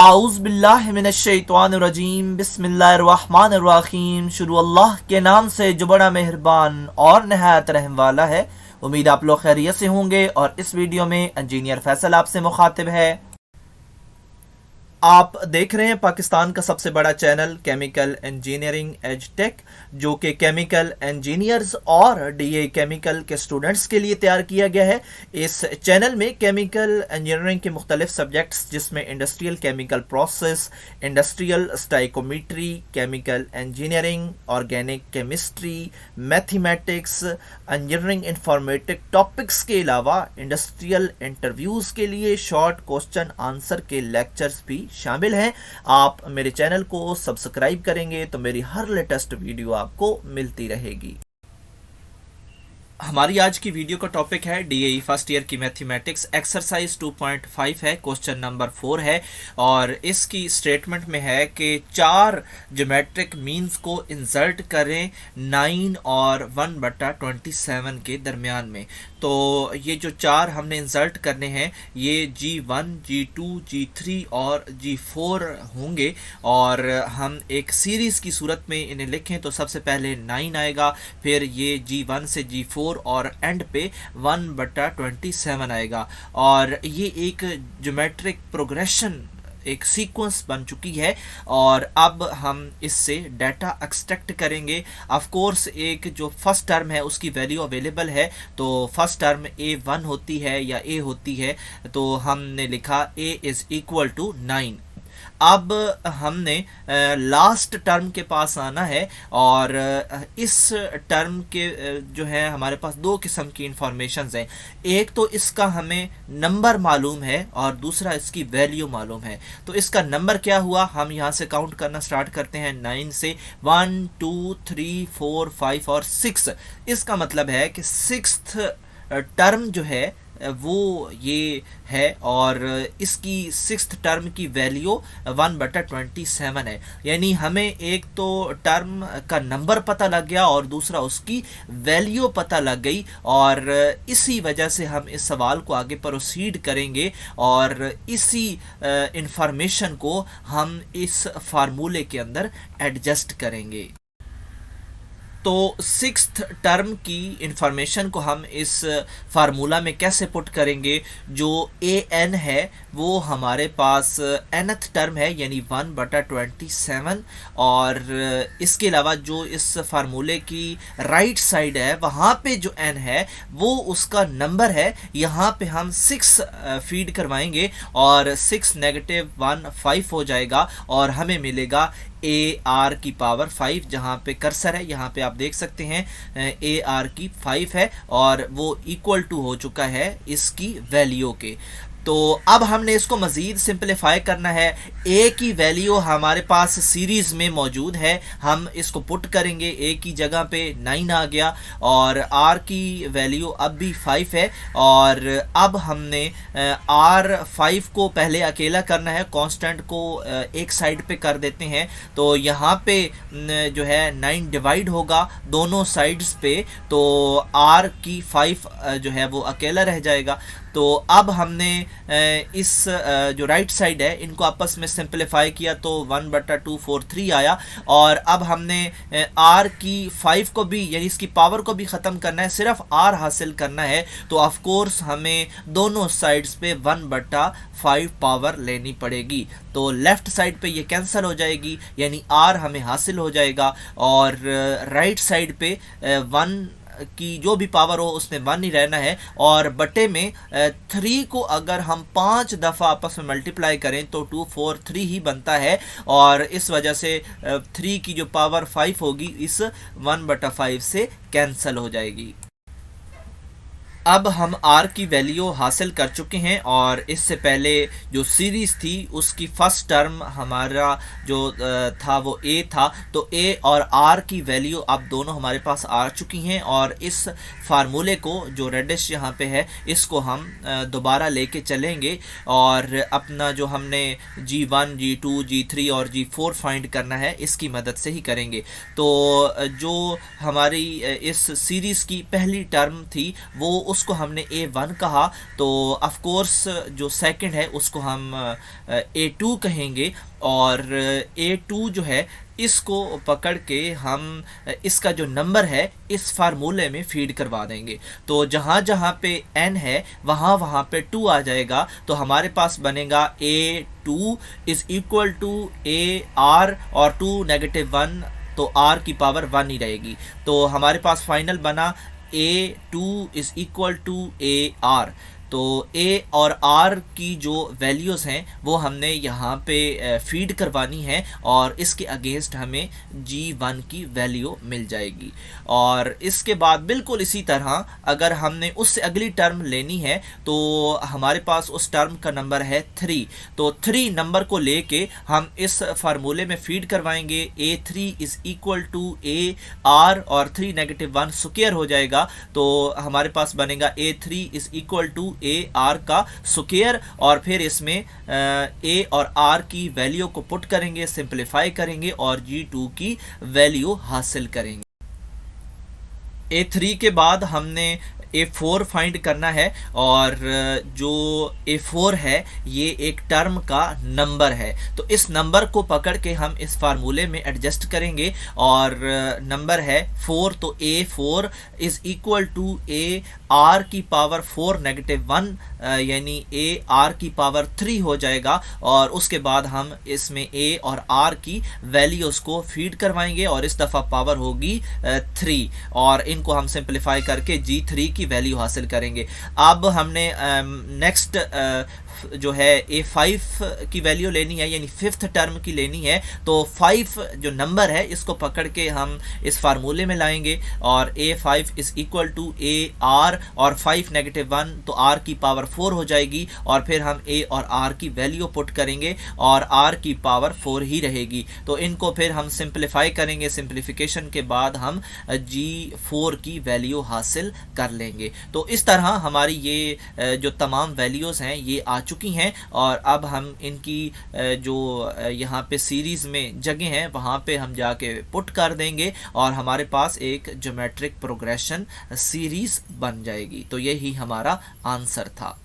आउज़ बिल्लाहि मिनश्शैतानिर्रजीम बिस्मिल्लाहिर्रहमानिर्रहीम। शुरू अल्लाह के नाम से जो बड़ा मेहरबान और नहायत रहम वाला है। उम्मीद आप लोग खैरियत से होंगे और इस वीडियो में इंजीनियर फैसल आपसे मुखातिब है। आप देख रहे हैं पाकिस्तान का सबसे बड़ा channel chemical engineering as tech, जो कि केमिकल इंजीनियर्स और डीए केमिकल के स्टूडेंट्स के लिए तैयार किया गया है। इस चैनल में केमिकल इंजीनियरिंग के मुख्तलिफ सब्जेक्ट्स जिसमें industrial chemical process, industrial stoichiometry, chemical engineering, organic chemistry, mathematics, engineering informatic topics के अलावा इंडस्ट्रियल इंटरव्यूज़ के लिए शॉर्ट क्वेश्चन आंसर के लेक्चर्स भी शामिल हैं। आप मेरे चैनल को सब्सक्राइब करेंगे तो मेरी हर लेटेस्ट वीडियो आपको मिलती रहेगी। हमारी आज की वीडियो का टॉपिक है डीएई फर्स्ट ईयर की मैथमेटिक्स, एक्सरसाइज 2.5 है, क्वेश्चन नंबर 4 है और इसकी स्टेटमेंट में है कि 4 ज्योमेट्रिक मीन्स को इंसर्ट करें 9 और 1/27 के दरमियान में। तो ये जो 4 हमने इंसर्ट करने हैं ये G1, G2, G3 और G4 होंगे और हम एक सीरीज़ की सूरत में इन्हें लिखें तो सबसे पहले 9 आएगा, फिर ये G1 से G4 और एंड पे 1/27 आएगा और ये एक ज्योमेट्रिक प्रोग्रेशन, एक सीक्वेंस बन चुकी है और अब हम इससे डाटा एक्सट्रैक्ट करेंगे। ऑफ कोर्स एक जो फर्स्ट टर्म है उसकी वैल्यू अवेलेबल है, तो फर्स्ट टर्म A1 होती है या A होती है, तो हमने लिखा A इज़ इक्वल टू 9। अब हमने लास्ट टर्म के पास आना है और इस टर्म के जो है हमारे पास 2 किस्म की इंफॉर्मेशंस हैं। एक तो इसका हमें नंबर मालूम है और दूसरा इसकी वैल्यू मालूम है। तो इसका नंबर क्या हुआ, हम यहाँ से काउंट करना स्टार्ट करते हैं 9 से। 1 2 3 4 5 और 6। इसका मतलब है कि 6th टर्म जो है वो ये है और इसकी 6th टर्म की वैल्यू 1/27 है। यानी हमें एक तो टर्म का नंबर पता लग गया और दूसरा उसकी वैल्यू पता लग गई और इसी वजह से हम इस सवाल को आगे प्रोसीड करेंगे और इसी इंफॉर्मेशन को हम इस फार्मूले के अंदर एडजस्ट करेंगे। तो 6th टर्म की इंफॉर्मेशन को हम इस फार्मूला में कैसे पुट करेंगे। जो an है वो हमारे पास nth टर्म है यानी 1/27 और इसके अलावा जो इस फार्मूले की राइट साइड है वहाँ पे जो n है वो उसका नंबर है। यहाँ पे हम 6 फीड करवाएंगे और 6 - 1 5 हो जाएगा और हमें मिलेगा AR की पावर 5। जहाँ पे कर्सर है यहाँ पे आप देख सकते हैं AR की 5 है और वो इक्वल टू हो चुका है इसकी वैल्यू के। तो अब हमने इसको मज़ीद सिंपलीफाई करना है। A की वैल्यू हमारे पास सीरीज़ में मौजूद है, हम इसको पुट करेंगे। A की जगह पे 9 आ गया और R की वैल्यू अब भी 5 है और अब हमने R5 को पहले अकेला करना है, कांस्टेंट को एक साइड पे कर देते हैं। तो यहाँ पे जो है 9 डिवाइड होगा दोनों साइड्स पे, तो R की 5 जो है वो अकेला रह जाएगा। तो अब हमने इस जो राइट साइड है इनको आपस में सिंपलीफाई किया तो 1/243 आया और अब हमने R की 5 को भी यानी इसकी पावर को भी ख़त्म करना है, सिर्फ R हासिल करना है। तो ऑफ कोर्स हमें दोनों साइड्स पे 1/5 पावर लेनी पड़ेगी। तो लेफ़्ट साइड पे ये कैंसिल हो जाएगी यानी R हमें हासिल हो जाएगा और राइट साइड पे 1 की जो भी पावर हो उसमें 1 ही रहना है और बटे में 3 को अगर हम 5 दफ़ा आपस में मल्टीप्लाई करें तो 243 ही बनता है और इस वजह से 3 की जो पावर 5 होगी इस 1/5 से कैंसिल हो जाएगी। अब हम R की वैल्यू हासिल कर चुके हैं और इससे पहले जो सीरीज़ थी उसकी फर्स्ट टर्म हमारा जो था वो A था। तो A और R की वैल्यू अब दोनों हमारे पास आ चुकी हैं और इस फार्मूले को जो रेडिश यहाँ पे है इसको हम दोबारा लेके चलेंगे और अपना जो हमने G1, G2, G3 और G4 फाइंड करना है इसकी मदद से ही करेंगे। तो जो हमारी इस सीरीज़ की पहली टर्म थी वो उसको हमने A1 कहा, तो ऑफ कोर्स जो सेकंड है उसको हम A2 कहेंगे, और A2 जो है इसको पकड़ के हम इसका जो नंबर है इस फार्मूले में फीड करवा देंगे। तो जहाँ जहाँ पे n है वहाँ वहाँ पे 2 आ जाएगा, तो हमारे पास बनेगा A2 is equal to AR, और 2 -1 तो r की पावर 1 ही रहेगी। तो हमारे पास फाइनल बना A2 is equal to AR। तो A और R की जो वैल्यूज़ हैं वो हमने यहाँ पे फीड करवानी है, और इसके अगेंस्ट हमें G1 की वैल्यू मिल जाएगी। और इसके बाद बिल्कुल इसी तरह अगर हमने उससे अगली टर्म लेनी है तो हमारे पास उस टर्म का नंबर है 3। तो 3 नंबर को लेके हम इस फार्मूले में फीड करवाएंगे। A3 is equal to AR, और 3 -1 स्क्वायर हो जाएगा, तो हमारे पास बनेगा A3 is equal to AR का स्क्वायर, और फिर इसमें A और R की वैल्यू को पुट करेंगे, सिंप्लीफाई करेंगे और G2 की वैल्यू हासिल करेंगे। A3 के बाद हमने A4 फाइंड करना है, और जो A4 है ये एक टर्म का नंबर है, तो इस नंबर को पकड़ के हम इस फार्मूले में एडजस्ट करेंगे, और नंबर है 4, तो A4 is equal to AR की पावर 4 -1 यानी AR की पावर 3 हो जाएगा, और उसके बाद हम इसमें A और R की वैल्यूज़ को फीड करवाएंगे, और इस दफ़ा पावर होगी 3, और इनको हम सिंप्लीफाई करके G3 की वैल्यू हासिल करेंगे। अब हमने नेक्स्ट जो है A5 की वैल्यू लेनी है, यानी 5th टर्म की लेनी है। तो 5 जो नंबर है इसको पकड़ के हम इस फार्मूले में लाएंगे, और A5 is equal to AR, और 5 -1 तो R की पावर 4 हो जाएगी, और फिर हम A और R की वैल्यू पुट करेंगे, और R की पावर 4 ही रहेगी। तो इनको फिर हम सिंप्लीफाई करेंगे, सिंप्लीफिकेशन के बाद हम G4 की वैल्यू हासिल कर लेंगे। तो इस तरह हमारी ये जो तमाम वैल्यूज़ हैं ये आ चुकी हैं, और अब हम इनकी जो यहाँ पे सीरीज़ में जगह हैं वहाँ पे हम जाके पुट कर देंगे, और हमारे पास एक ज्योमेट्रिक प्रोग्रेशन सीरीज़ बन जाएगी। तो यही हमारा आंसर था।